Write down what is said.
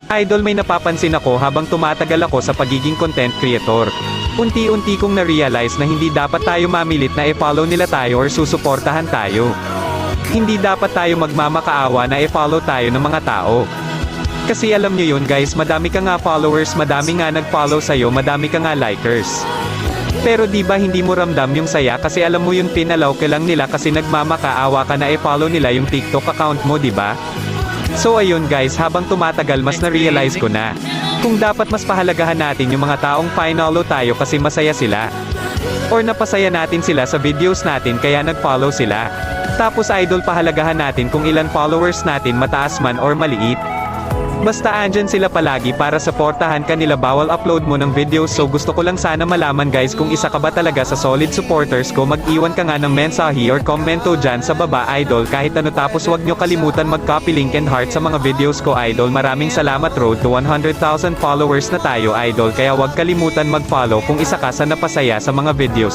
Idol, may napapansin ako habang tumatagal ako sa pagiging content creator. Unti-unti kong na-realize na hindi dapat tayo mamilit na i-follow nila tayo or susuportahan tayo. Hindi dapat tayo magmamakaawa na i-follow tayo ng mga tao. Kasi alam nyo yun guys, madami ka nga followers, madami nga nag-follow sa'yo, madami ka nga likers. Pero di ba hindi mo ramdam yung saya kasi alam mo yung pinalaw ka lang nila kasi nagmamakaawa ka na i-follow nila yung TikTok account mo, di ba? So ayun guys, habang tumatagal mas na-realize ko na kung dapat mas pahalagahan natin yung mga taong finalo tayo kasi masaya sila. Or napasaya natin sila sa videos natin kaya nag-follow sila. Tapos idol, pahalagahan natin kung ilan followers natin, mataas man or maliit. Basta andyan sila palagi para supportahan ka nila bawal upload mo ng videos. So gusto ko lang sana malaman guys kung isa ka ba talaga sa solid supporters ko. Mag-iwan ka nga ng mensahe or komento dyan sa baba idol kahit ano, tapos wag nyo kalimutan mag-copy link and heart sa mga videos ko idol. Maraming salamat, road to 100,000 followers na tayo idol, kaya wag kalimutan mag-follow kung isa ka sa napasaya sa mga videos